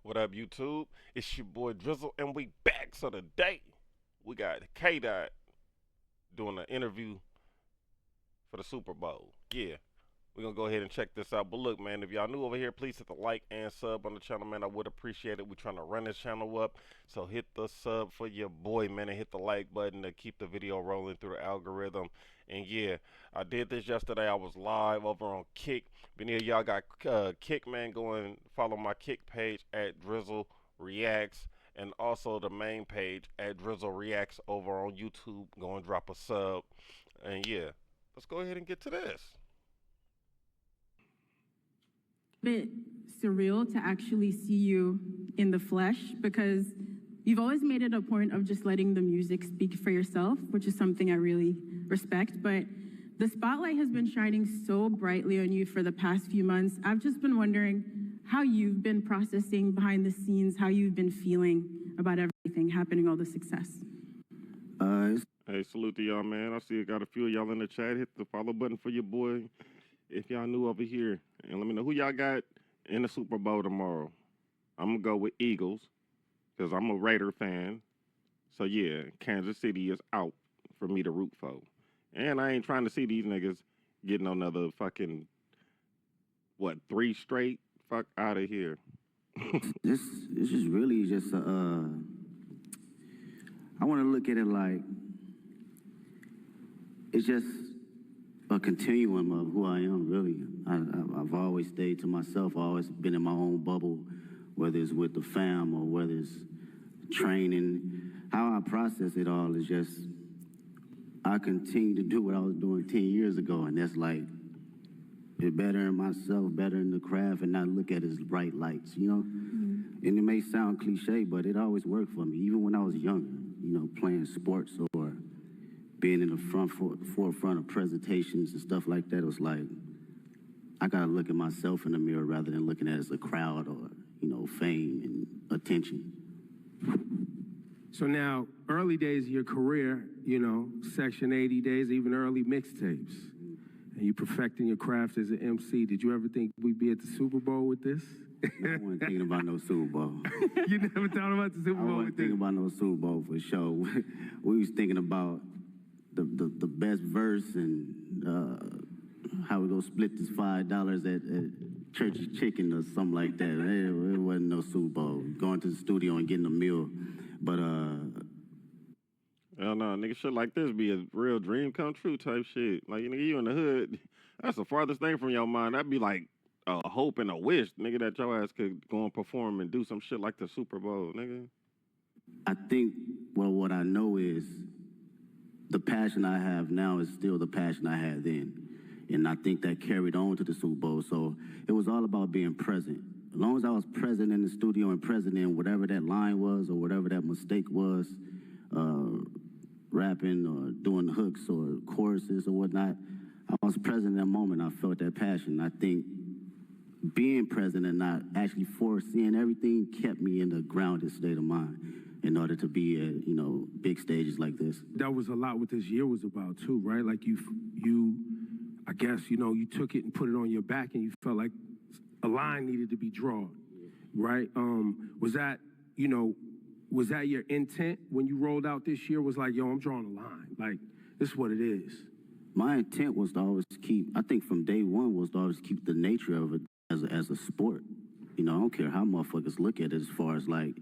What up, YouTube? It's your boy Drizzle, and we back. So today, we got K Dot doing an interview for the Super Bowl. Yeah, we're gonna go ahead and check this out. But look, man, if y'all new over here, please hit the like and sub on the channel, man. I would appreciate it. We're trying to run this channel up, so hit the sub for your boy, man, and hit the like button to keep the video rolling through the algorithm. And yeah, I did this yesterday. I was live over on Kick. If any of y'all got Kick, man, go and follow my Kick page at Drizzle Reacts, and also the main page at Drizzle Reacts over on YouTube. Go and drop a sub. And yeah, let's go ahead and get to this. Bit surreal to actually see you in the flesh, because you've always made it a point of just letting the music speak for yourself, which is something I really respect. But the spotlight has been shining so brightly on you for the past few months. I've just been wondering how you've been processing behind the scenes, how you've been feeling about everything happening, all the success. Hey, salute to y'all, man. I see you got a few of y'all in the chat. Hit the follow button for your boy if y'all new over here. And let me know who y'all got in the Super Bowl tomorrow. I'm going to go with Eagles because I'm a Raider fan. So, yeah, Kansas City is out for me to root for. And I ain't trying to see these niggas getting another fucking, 3 straight? Fuck out of here. This is really just I want to look at it like it's just a continuum of who I am, really. I've always stayed to myself, always been in my own bubble, whether it's with the fam or whether it's training. How I process it all is just, I continue to do what I was doing 10 years ago, and that's like, be better in myself, better in the craft, and not look at it as bright lights, you know? Mm-hmm. And it may sound cliche, but it always worked for me, even when I was younger, you know, playing sports or being in the forefront of presentations and stuff like that. It was like, I gotta look at myself in the mirror rather than looking at it as a crowd or, you know, fame and attention. So now, early days of your career, you know, Section 80 days, even early mixtapes, and you perfecting your craft as an MC. Did you ever think we'd be at the Super Bowl with this? I wasn't thinking about no Super Bowl. You never thought about the Super Bowl with this? I wasn't thinking about no Super Bowl for sure. We was thinking about the best verse and how we gonna split this $5 at Church's Chicken or something like that. It wasn't no Super Bowl. Going to the studio and getting a meal. But hell no, nigga, shit like this be a real dream come true type shit. Like, nigga, you in the hood, that's the farthest thing from your mind. That'd be like a hope and a wish, nigga, that your ass could go and perform and do some shit like the Super Bowl, nigga. I think, well, what I know is the passion I have now is still the passion I had then. And I think that carried on to the Super Bowl. So it was all about being present. As long as I was present in the studio and present in whatever that line was or whatever that mistake was, rapping or doing hooks or choruses or whatnot, I was present in that moment. I felt that passion. I think being present and not actually foreseeing everything kept me in a grounded state of mind in order to be at, you know, big stages like this. That was a lot what this year was about too, right? Like you, I guess, you know, you took it and put it on your back and you felt like a line needed to be drawn, right? Was that, you know, was that your intent when you rolled out this year? Was like, yo, I'm drawing a line. Like, this is what it is. My intent was to always keep, I think from day one was to always keep the nature of it as a sport. You know, I don't care how motherfuckers look at it as far as like,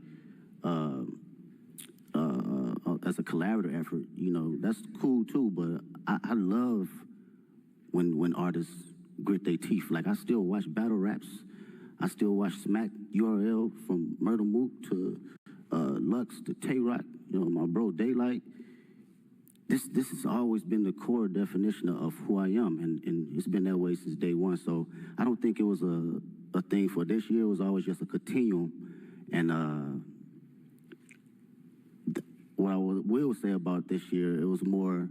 as a collaborative effort, you know, that's cool too, but I love when artists grit their teeth. Like, I still watch battle raps. I still watch Smack URL from Murder Mook to Lux to Tay-Rock, you know, my bro Daylight. This has always been the core definition of who I am, and it's been that way since day one. So I don't think it was a thing for this year. It was always just a continuum. And what I will say about this year, it was more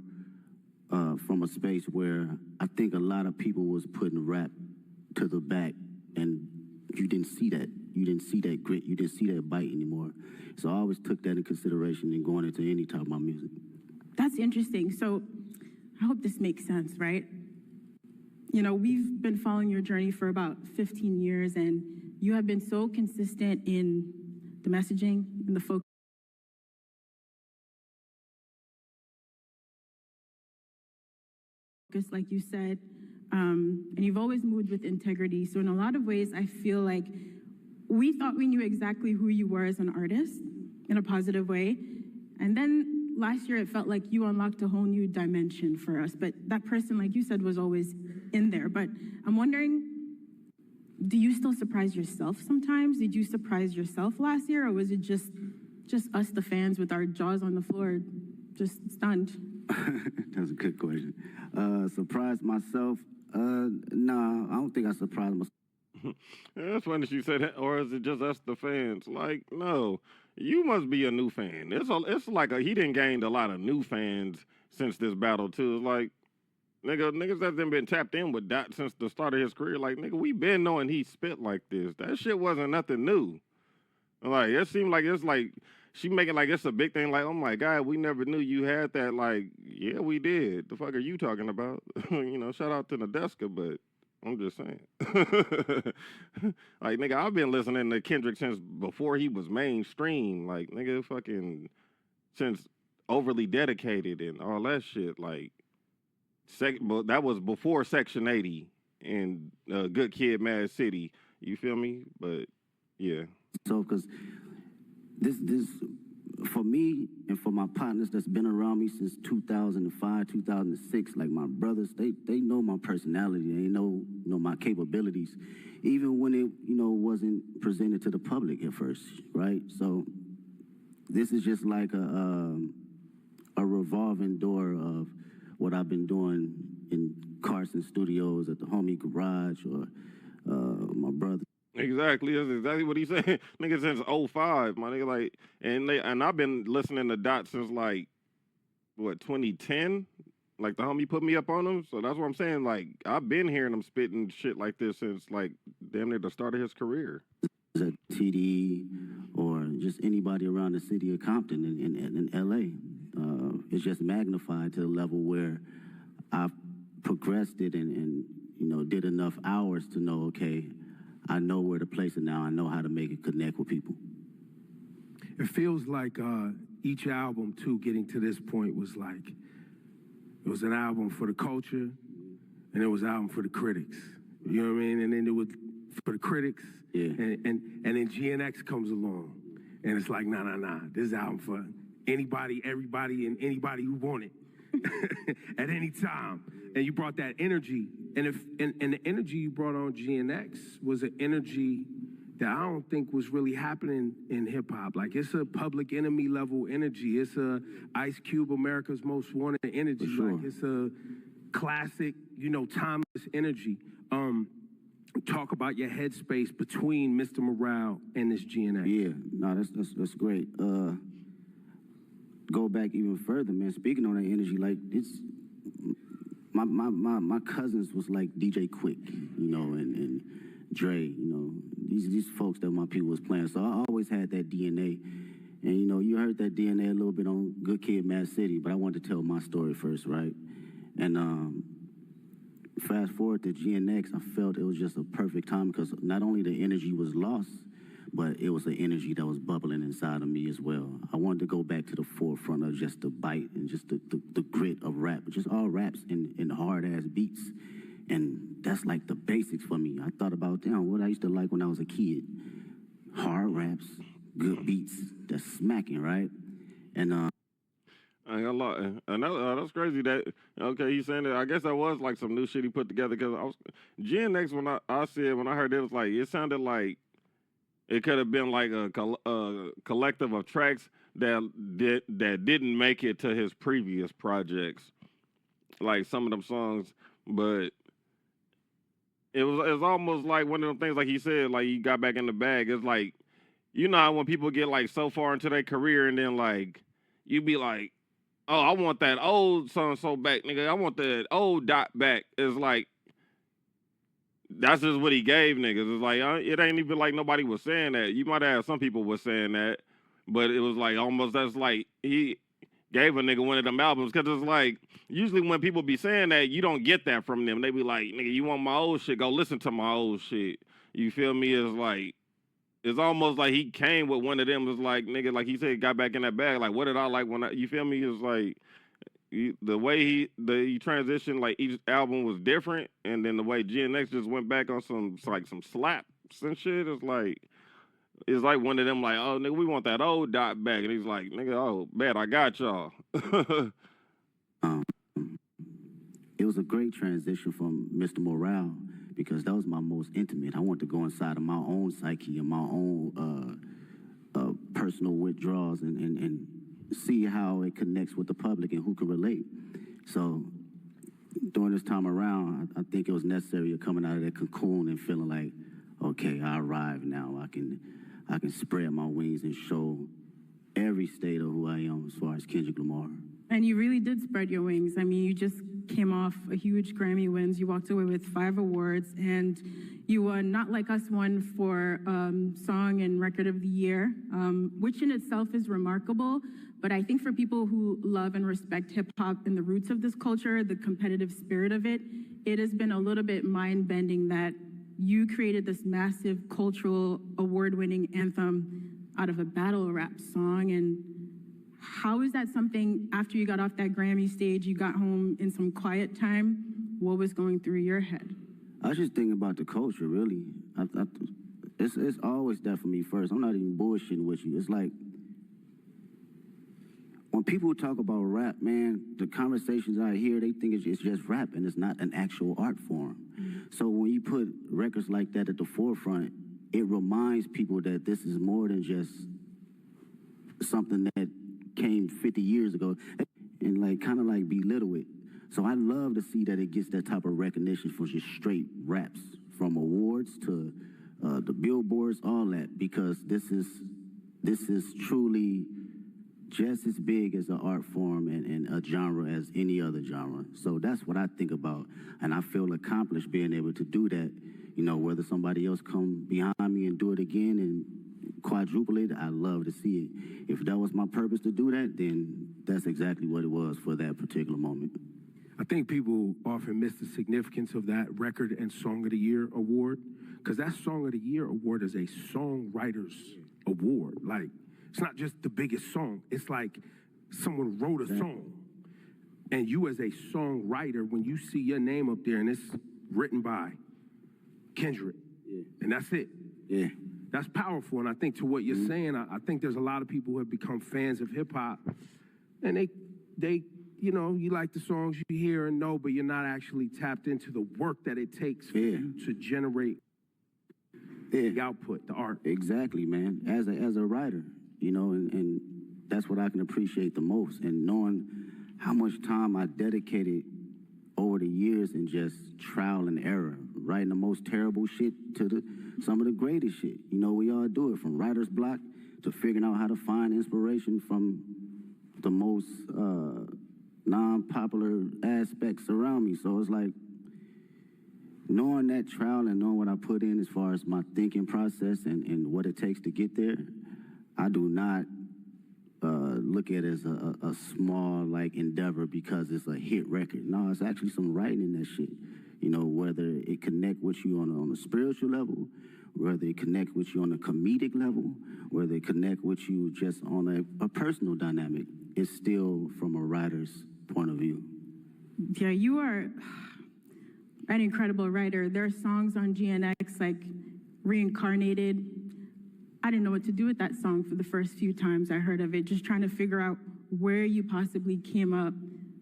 from a space where I think a lot of people was putting rap to the back, and you didn't see that. You didn't see that grit. You didn't see that bite anymore. So I always took that in consideration in going into any type of my music. That's interesting. So I hope this makes sense, right? You know, we've been following your journey for about 15 years, and you have been so consistent in the messaging and the focus, like you said, and you've always moved with integrity. So in a lot of ways, I feel like we thought we knew exactly who you were as an artist in a positive way. And then last year, it felt like you unlocked a whole new dimension for us. But that person, like you said, was always in there. But I'm wondering, do you still surprise yourself sometimes? Did you surprise yourself last year, or was it just us, the fans, with our jaws on the floor, just stunned? That's a good question. Surprise myself? Nah, I don't think I surprised myself. Yeah, that's funny she said that, or is it just us, the fans? Like, no, you must be a new fan. It's like he didn't gain a lot of new fans since this battle too. It's like, niggas that been tapped in with Dot since the start of his career. Like, nigga, we been knowing he spit like this. That shit wasn't nothing new. Like, it seemed like it's like she making like it's a big thing. Like, oh my God, we never knew you had that. Like, yeah, we did. The fuck are you talking about? Shout out to Nadeska, but I'm just saying. Like, nigga, I've been listening to Kendrick since before he was mainstream. Like, nigga, fucking since Overly Dedicated and all that shit. Like, but that was before Section 80 and Good Kid, Mad City. You feel me? But yeah. So, because this for me and for my partners that's been around me since 2005, 2006, like my brothers, they know my personality. They know my capabilities, even when it wasn't presented to the public at first, right? So this is just like a revolving door of what I've been doing in Carson Studios, at the homie garage, or my brother. Exactly, that's exactly what he's saying. Nigga, since '05, my nigga, like, and I've been listening to Dot since like what 2010. Like the homie put me up on him, so that's what I'm saying. Like I've been hearing him spitting shit like this since like damn near the start of his career. A TD or just anybody around the city of Compton in LA. It's just magnified to the level where I've progressed it and did enough hours to know, okay, I know where to place it now. I know how to make it connect with people. It feels like each album, too, getting to this point was like, it was an album for the culture, and it was an album for the critics. You know what I mean? And then it was for the critics, yeah. And then GNX comes along, and it's like, nah. This album for anybody, everybody, and anybody who want it at any time. And you brought that energy, and the energy you brought on GNX was an energy that I don't think was really happening in hip hop. Like, it's a Public Enemy level energy. It's a Ice Cube, America's Most Wanted energy. For sure. Like, it's a classic, timeless energy. Talk about your headspace between Mr. Morale and this GNX. Yeah, no, that's great. Go back even further, man. Speaking on that energy, like it's my cousins was like DJ Quick, and Dre, these folks that my people was playing. So I always had that DNA. And you heard that DNA a little bit on Good Kid, Mad City, but I wanted to tell my story first, right? And fast forward to GNX, I felt it was just a perfect time because not only the energy was lost, but it was the energy that was bubbling inside of me as well. I wanted to go back to the forefront of just the bite and just the grit of rap, just all raps and hard-ass beats. And that's like the basics for me. I thought about, what I used to like when I was a kid. Hard raps, good beats, that's smacking, right? And I ain't gonna lie. And that's crazy that, okay, he's saying that. I guess that was like some new shit he put together because GNX, when I heard it, was like, it sounded like it could have been like a collective of tracks that didn't make it to his previous projects, like some of them songs. But it was almost like one of them things, like he said, like he got back in the bag. It's like, how when people get like so far into their career and then like you be like, oh, I want that old so-and-so back, nigga. I want that old Dot back. It's like, that's just what he gave niggas. It's like, it ain't even like nobody was saying that. You might have some people was saying that, but it was like almost that's like gave a nigga one of them albums because it's like usually when people be saying that, you don't get that from them. They be like, nigga, you want my old shit? Go listen to my old shit. You feel me? It's like it's almost like he came with one of them. It's like nigga, like he said, got back in that bag. Like what did I like when I? You feel me? It's like the way he transitioned. Like each album was different, and then the way GNX just went back on some slaps and shit. It's like one of them, like, oh, nigga, we want that old dot back. And he's like, nigga, oh, bet I got y'all. Um, it was a great transition from Mr. Morale because that was my most intimate. I wanted to go inside of my own psyche and my own personal withdrawals and see how it connects with the public and who can relate. So during this time around, I think it was necessary of coming out of that cocoon and feeling like, okay, I arrived now. I can spread my wings and show every state of who I am as far as Kendrick Lamar. And you really did spread your wings. I mean, you just came off a huge Grammy wins. You walked away with 5 awards, and you won Not Like Us won for Song and Record of the Year, which in itself is remarkable. But I think for people who love and respect hip hop and the roots of this culture, the competitive spirit of it, it has been a little bit mind-bending that you created this massive cultural award-winning anthem out of a battle rap song. And how is that something, after you got off that Grammy stage, you got home in some quiet time, what was going through your head? I was just thinking about the culture, really. It's always that for me first. I'm not even bullshitting with you. It's like, when people talk about rap, man, the conversations I hear, they think it's just rap and it's not an actual art form. So when you put records like that at the forefront, it reminds people that this is more than just something that came 50 years ago and like kind of like belittle it. So I love to see that it gets that type of recognition for just straight raps, from awards to the billboards, all that, because this is truly just as big as an art form and a genre as any other genre. So that's what I think about, and I feel accomplished being able to do that. You know, whether somebody else come behind me and do it again and quadruple it, I love to see it. If that was my purpose to do that, then that's exactly what it was for that particular moment. I think people often miss the significance of that Record and Song of the Year award, because that Song of the Year award is a songwriter's award. Like, it's not just the biggest song. It's like someone wrote a song. And you as a songwriter, when you see your name up there and it's written by Kendrick, and that's it. Yeah. That's powerful. And I think to what you're saying, I think there's a lot of people who have become fans of hip hop, and they, you know, you like the songs you hear and know, but you're not actually tapped into the work that it takes for you to generate the output, the art. Exactly, man. As a writer, you know, and that's what I can appreciate the most. And knowing how much time I dedicated over the years in just trial and error, writing the most terrible shit to some of the greatest shit. You know, we all do it, from writer's block to figuring out how to find inspiration from the most non-popular aspects around me. So it's like, knowing that trial and knowing what I put in as far as my thinking process and what it takes to get there, I do not look at it as a small, like, endeavor because it's a hit record. No, it's actually some writing in that shit. You know, whether it connect with you on a spiritual level, whether it connect with you on a comedic level, whether it connect with you just on a personal dynamic, it's still from a writer's point of view. Yeah, you are an incredible writer. There are songs on GNX like Reincarnated. I didn't know what to do with that song for the first few times I heard of it, just trying to figure out where you possibly came up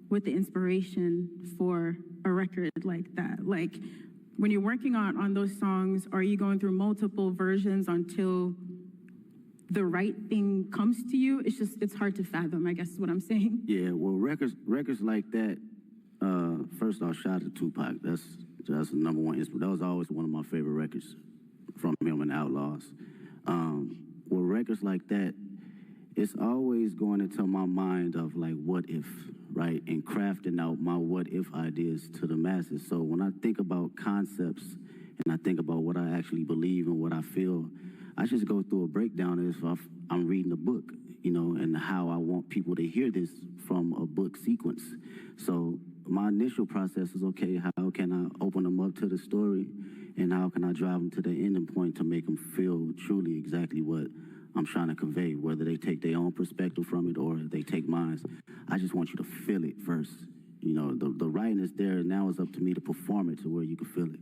with the inspiration for a record like that. Like, when you're working on those songs, are you going through multiple versions until the right thing comes to you? It's hard to fathom, I guess is what I'm saying. Yeah, well, records like that, first off, shout out to Tupac. That's the number one inspiration. That was always one of my favorite records from him and Outlaws. With records like that, it's always going into my mind of like, what if, right? And crafting out my what if ideas to the masses. So when I think about concepts and I think about what I actually believe and what I feel, I just go through a breakdown as if I'm reading a book. and how I want people to hear this from a book sequence. So my initial process is, okay, how can I open them up to the story, and how can I drive them to the ending point to make them feel truly exactly what I'm trying to convey, whether they take their own perspective from it or they take mine. I just want you to feel it first. The writing is there, and now it's up to me to perform it to where you can feel it.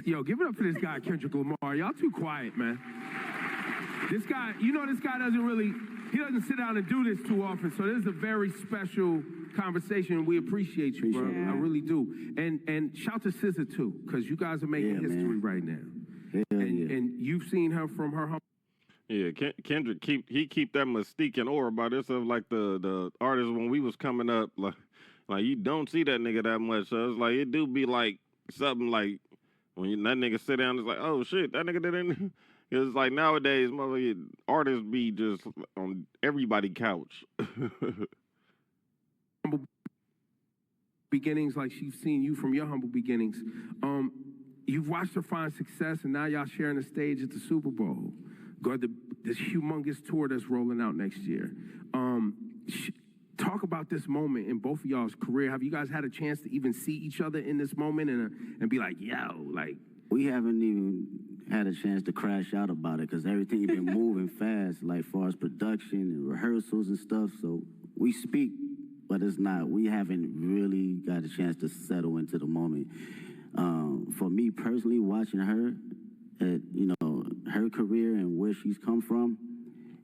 Yo, give it up for this guy, Kendrick Lamar. Y'all too quiet, man. This guy, this guy he doesn't sit down and do this too often, so this is a very special conversation. We appreciate you, bro. Yeah. I really do. And shout to SZA, too, because you guys are making history right now. And you've seen her from her home. Yeah, Kendrick keep that mystique and aura about this of like the artists when we was coming up, like you don't see that nigga that much. So it's like it do be like something like when that nigga sit down, it's like, oh shit, that nigga didn't. It's like nowadays, motherfucking artists be just on everybody's couch. Humble beginnings, like she's seen you from your humble beginnings. You've watched her find success, and now y'all sharing the stage at the Super Bowl. This humongous tour that's rolling out next year. Talk about this moment in both of y'all's career. Have you guys had a chance to even see each other in this moment and be like, yo, like? We haven't even had a chance to crash out about it because everything been moving fast, like far as production and rehearsals and stuff. So we speak, but we haven't really got a chance to settle into the moment. For me personally, watching her, her career and where she's come from,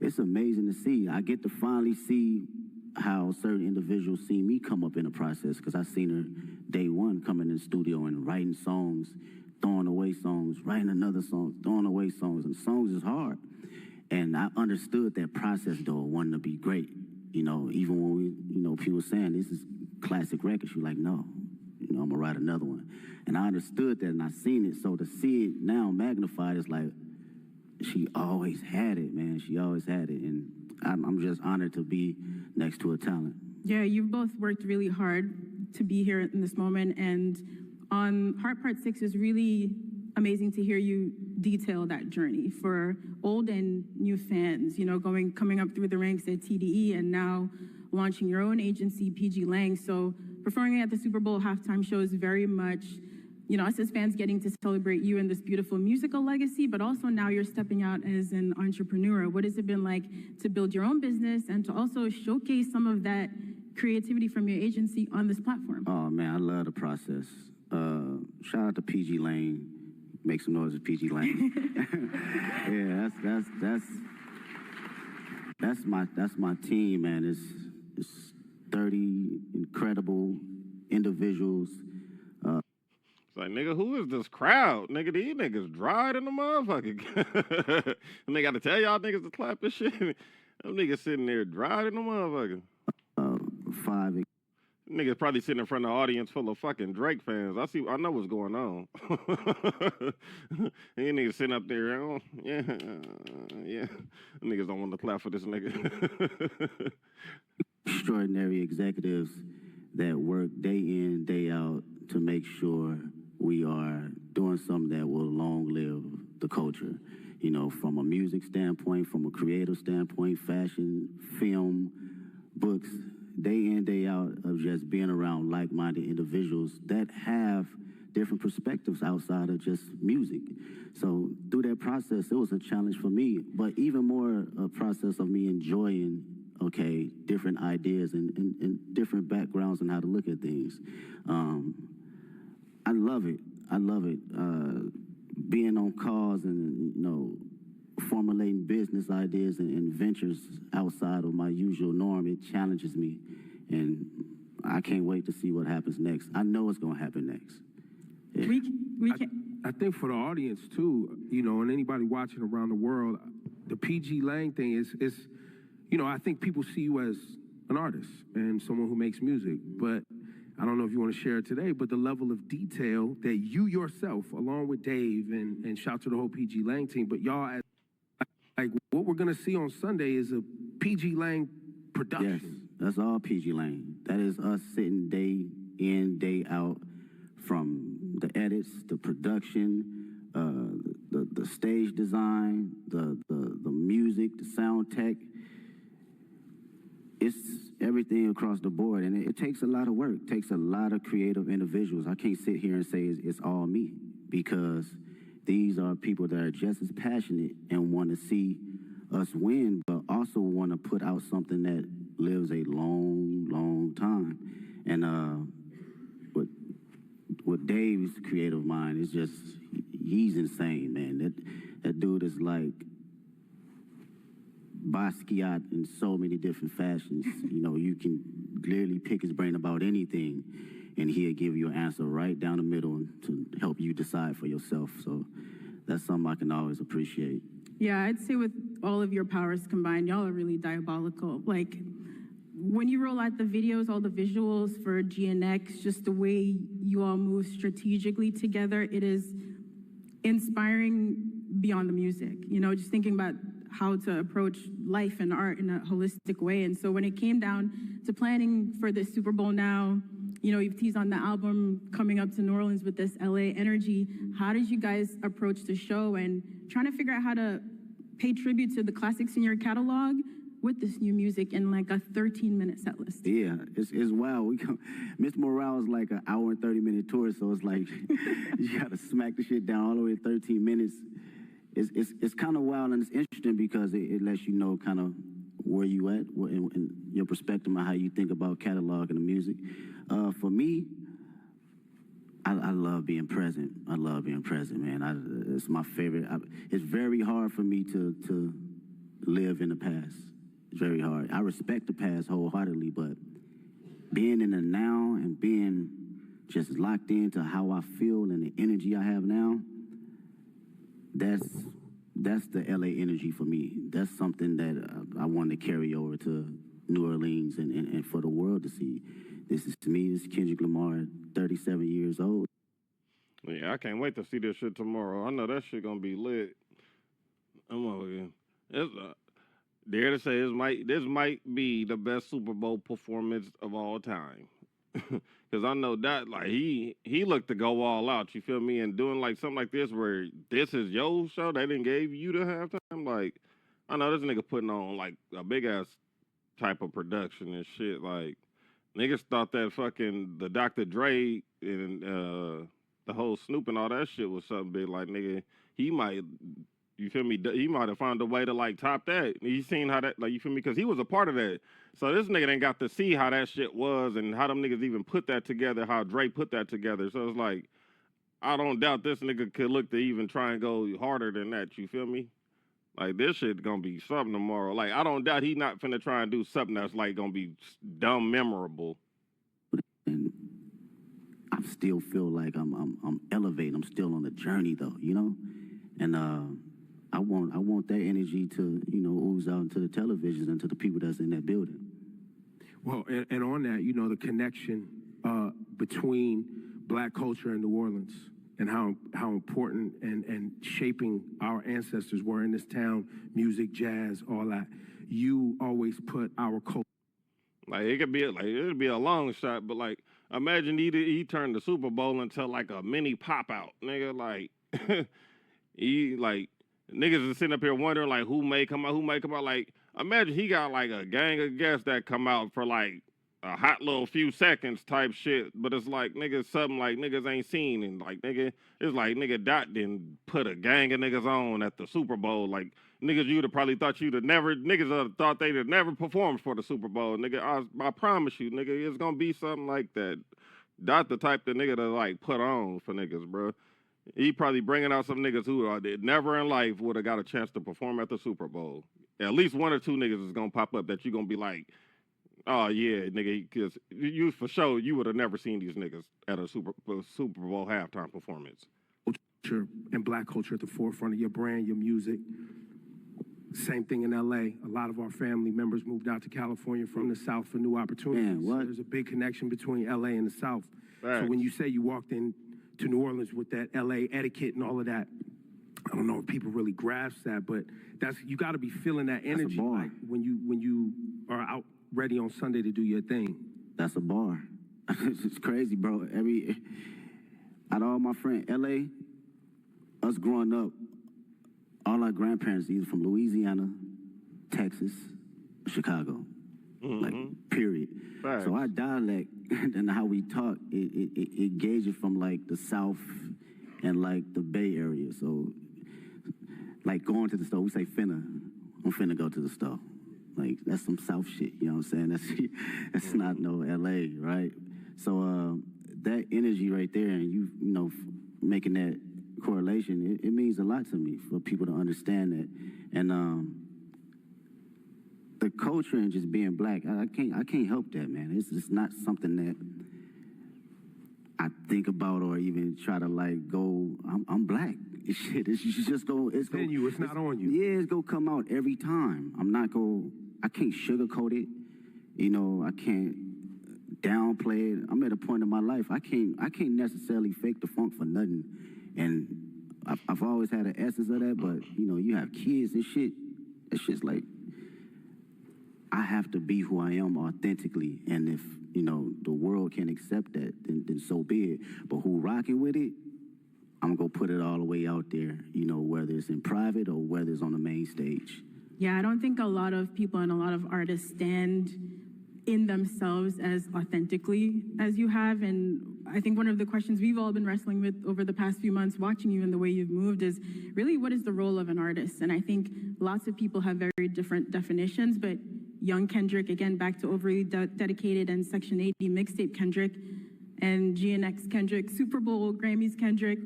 it's amazing to see. I get to finally see how certain individuals see me come up in the process, because I seen her day one coming in the studio and writing songs, throwing away songs, writing another song, throwing away songs, and songs is hard. And I understood that process, though, wanting to be great. Even when people saying this is classic records, you're like, no, I'm gonna write another one. And I understood that, and I seen it. So to see it now magnified is like, she always had it, man. She always had it, and I'm just honored to be next to a talent. Yeah, you've both worked really hard to be here in this moment, and on Heart Part 6 is really amazing to hear you detail that journey for old and new fans, coming up through the ranks at TDE and now launching your own agency, PG Lang. So performing at the Super Bowl halftime show is very much, us as fans getting to celebrate you and this beautiful musical legacy, but also now you're stepping out as an entrepreneur. What has it been like to build your own business and to also showcase some of that creativity from your agency on this platform? Oh, man, I love the process. Shout out to PG Lang. Make some noise with PG Lang. Yeah, that's my team, man. It's 30 incredible individuals. It's like, nigga, who is this crowd? Nigga, these niggas dried in the motherfucker. And they got to tell y'all niggas to clap this shit. Them niggas sitting there dried in the motherfucker. 5. Niggas probably sitting in front of an audience full of fucking Drake fans. I know what's going on. And you niggas sitting up there, yeah. Niggas don't want to clap for this nigga. Extraordinary executives that work day in, day out to make sure we are doing something that will long live the culture. From a music standpoint, from a creative standpoint, fashion, film, books, day in, day out of just being around like-minded individuals that have different perspectives outside of just music. So through that process, it was a challenge for me, but even more a process of me enjoying, different ideas and different backgrounds and how to look at things. I love it. Being on calls and, formulating business ideas and ventures outside of my usual norm, it challenges me. And I can't wait to see what happens next. I know it's going to happen next. Yeah. We can. I think for the audience, too, and anybody watching around the world, the PG Lang thing is I think people see you as an artist and someone who makes music. But I don't know if you want to share it today, but the level of detail that you yourself, along with Dave and shout to the whole PG Lang team, but y'all as like what we're gonna see on Sunday is a PG Lang production. Yes, that's all PG Lang. That is us sitting day in, day out, from the edits, the production, the the stage design, the music, the sound tech. It's everything across the board, and it takes a lot of work. It takes a lot of creative individuals. I can't sit here and say it's all me, because these are people that are just as passionate and want to see us win, but also want to put out something that lives a long, long time. And with Dave's creative mind, it's just, he's insane, man. That dude is like Basquiat in so many different fashions. You know, you can clearly pick his brain about anything, and he'll give you an answer right down the middle to help you decide for yourself. So that's something I can always appreciate. Yeah, I'd say with all of your powers combined, y'all are really diabolical. Like, when you roll out the videos, all the visuals for GNX, just the way you all move strategically together, it is inspiring beyond the music. You know, just thinking about how to approach life and art in a holistic way. And so when it came down to planning for the Super Bowl now, you know, you've teased on the album coming up to New Orleans with this LA energy. How did you guys approach the show and trying to figure out how to pay tribute to the classics in your catalog with this new music in like a 13-minute set list? Yeah, it's wild. Miss Morale's like an hour and 30-minute tour, so it's like you gotta smack the shit down all the way to 13 minutes. It's kind of wild, and it's interesting because it lets you know kind of where you at and your perspective on how you think about catalog and the music. For me, I love being present. I love being present, man. It's my favorite. It's very hard for me to live in the past. It's very hard. I respect the past wholeheartedly, but being in the now and being just locked into how I feel and the energy I have now, that's the LA energy for me. That's something that I want to carry over to New Orleans and for the world to see. This is me, this is Kendrick Lamar, 37 years old. Yeah, I can't wait to see this shit tomorrow. I know that shit gonna be lit. I'm over here. Dare to say this might be the best Super Bowl performance of all time. Cause I know that like he looked to go all out, you feel me? And doing like something like this where this is your show, they didn't give you the halftime. Like, I know this nigga putting on like a big ass type of production and shit. Like, niggas thought that fucking the Dr. Dre and the whole Snoop and all that shit was something big. Like, nigga, he might, you feel me? He might have found a way to like top that. He seen how that, like, you feel me? Because he was a part of that. So this nigga ain't got to see how that shit was and how them niggas even put that together, how Dre put that together. So it's like, I don't doubt this nigga could look to even try and go harder than that. You feel me? Like, this shit gonna be something tomorrow. Like, I don't doubt he not finna try and do something that's like gonna be dumb memorable. And I still feel like I'm elevating. I'm still on the journey though, you know? And I want that energy to, you know, ooze out into the televisions and to the people that's in that building. Well, and on that, you know, the connection between black culture and New Orleans and how important and shaping our ancestors were in this town, music, jazz, all that. You always put our culture. Like, it'd be a long shot, but like, imagine he turned the Super Bowl into like a mini pop out, nigga. Like, he like niggas is sitting up here wondering like who may come out. Like, imagine he got like a gang of guests that come out for like a hot little few seconds type shit, but it's like niggas something like niggas ain't seen, and like nigga, it's like nigga Dot didn't put a gang of niggas on at the Super Bowl. Like, niggas you'd have probably thought niggas would have thought they'd have never performed for the Super Bowl. Nigga, I promise you, nigga, it's gonna be something like that. Dot the type of nigga to like put on for niggas, bro. He probably bringing out some niggas who never in life would have got a chance to perform at the Super Bowl. At least one or two niggas is gonna pop up that you gonna be like, oh yeah, nigga, because you for sure you would have never seen these niggas at a Super Bowl halftime performance. Culture and black culture at the forefront of your brand, your music. Same thing in LA. A lot of our family members moved out to California from the South for new opportunities. Man, what? There's a big connection between LA and the South. Right. So when you say you walked in to New Orleans with that LA etiquette and all of that, I don't know if people really grasp that, but you got to be feeling that energy like when you are out ready on Sunday to do your thing. That's a bar. It's crazy, bro. Out of all my friends, LA, us growing up, all our grandparents either from Louisiana, Texas, Chicago, like period. Right. So our dialect and how we talk, it gauges from like the South and like the Bay Area. So like going to the store, we say finna. I'm finna go to the store. Like that's some South shit, you know what I'm saying? That's not no LA, right? So that energy right there, and you know, making that correlation, it means a lot to me for people to understand that. And the culture and just being black, I can't help that, man. It's just not something that I think about or even try to like go. I'm black. Shit, it's just go. It's on you. It's not on you. Yeah, it's gonna come out every time. I can't sugarcoat it. You know, I can't downplay it. I'm at a point in my life I can't necessarily fake the funk for nothing. And I've always had an essence of that. But you know, you have kids and shit. It's just like I have to be who I am authentically. And if you know the world can't accept that, then so be it. But who rocking with it? I'm gonna put it all the way out there, you know, whether it's in private or whether it's on the main stage. Yeah, I don't think a lot of people and a lot of artists stand in themselves as authentically as you have. And I think one of the questions we've all been wrestling with over the past few months, watching you and the way you've moved, is really what is the role of an artist? And I think lots of people have very different definitions, but young Kendrick, again, back to overly dedicated and Section 80 mixtape Kendrick, and GNX Kendrick, Superbowl, Grammys Kendrick.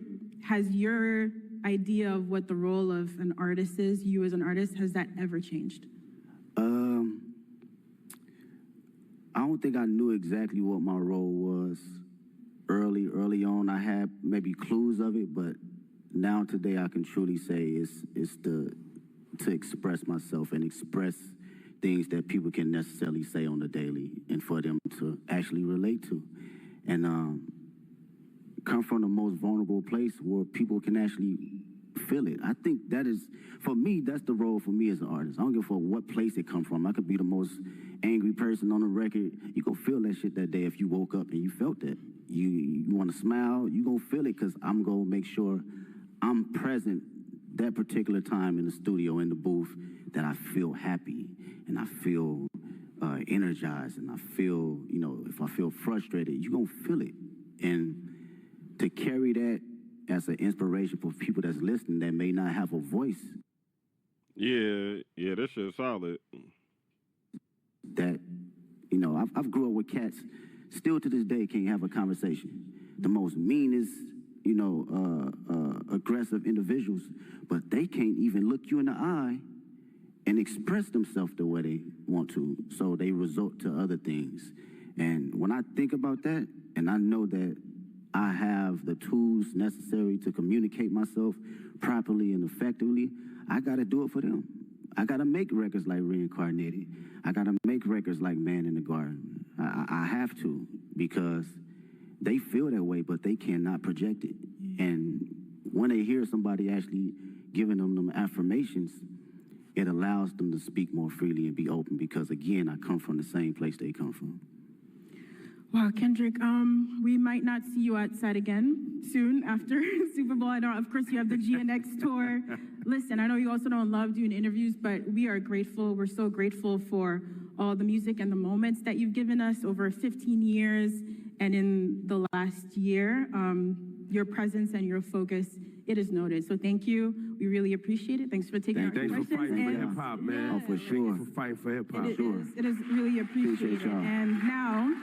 Has your idea of what the role of an artist is, you as an artist, has that ever changed? I don't think I knew exactly what my role was early on. I had maybe clues of it, but now today I can truly say it's to express myself and express things that people can necessarily say on the daily and for them to actually relate to. And come from the most vulnerable place where people can actually feel it. I think that is, for me, that's the role for me as an artist. I don't give a fuck what place it come from. I could be the most angry person on the record. You gonna feel that shit that day if you woke up and you felt that. You wanna smile, you gonna feel it, because I'm gonna make sure I'm present that particular time in the studio, in the booth, that I feel happy and I feel energized and I feel, you know, if I feel frustrated, you gonna feel it. And to carry that as an inspiration for people that's listening that may not have a voice. Yeah, that shit's solid. That, you know, I've grew up with cats, still to this day can't have a conversation. The most meanest, you know, aggressive individuals, but they can't even look you in the eye and express themselves the way they want to. So they resort to other things. And when I think about that, and I know that I have the tools necessary to communicate myself properly and effectively, I gotta do it for them. I gotta make records like Reincarnated. I gotta make records like Man in the Garden. I have to, because they feel that way, but they cannot project it. And when they hear somebody actually giving them affirmations, it allows them to speak more freely and be open, because again, I come from the same place they come from. Wow, Kendrick, we might not see you outside again soon after Super Bowl. I know, of course, you have the GNX tour. Listen, I know you also don't love doing interviews, but we are grateful. We're so grateful for all the music and the moments that you've given us over 15 years. And in the last year, your presence and your focus, it is noted. So thank you. We really appreciate it. Thanks for taking our questions. Thanks for fighting for hip-hop, man. Oh, for sure. Thank you for fighting for hip-hop. It is really appreciated. And now,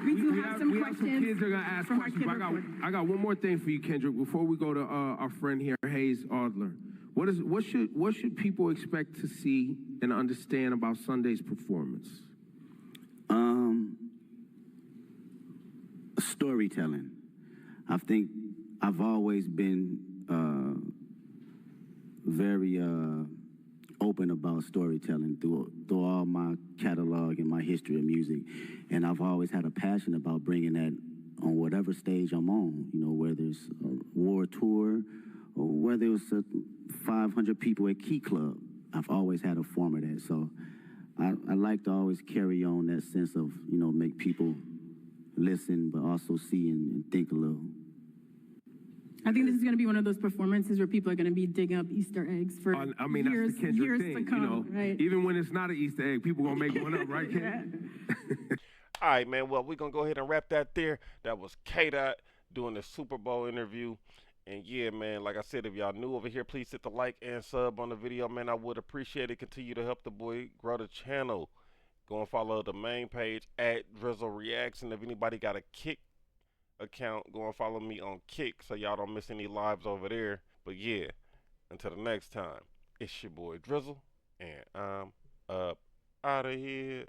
we do have some questions. Some kids are gonna ask questions. But I got one more thing for you, Kendrick. Before we go to our friend here, Hayes Adler. What should people expect to see and understand about Sunday's performance? Storytelling. I think I've always been very open about storytelling through all my catalog and my history of music. And I've always had a passion about bringing that on whatever stage I'm on, you know, whether it's a war tour or whether it was 500 people at Key Club. I've always had a form of that. So I like to always carry on that sense of, you know, make people listen, but also see and think a little. I think this is going to be one of those performances where people are going to be digging up Easter eggs for I mean, years, that's the Kendrick years thing, to come, you know. right? Even when it's not an Easter egg, people gonna make one up, right, Ken? Yeah. All right, man. Well, we're going to go ahead and wrap that there. That was K-Dot doing the Super Bowl interview. And yeah, man, like I said, if y'all new over here, please hit the like and sub on the video, man. I would appreciate it. Continue to help the boy grow the channel. Go and follow the main page at Drizzle Reacts. And if anybody got a Kick account, go and follow me on Kick so y'all don't miss any lives over there. But yeah, until the next time, it's your boy Drizzle, and I'm up out of here.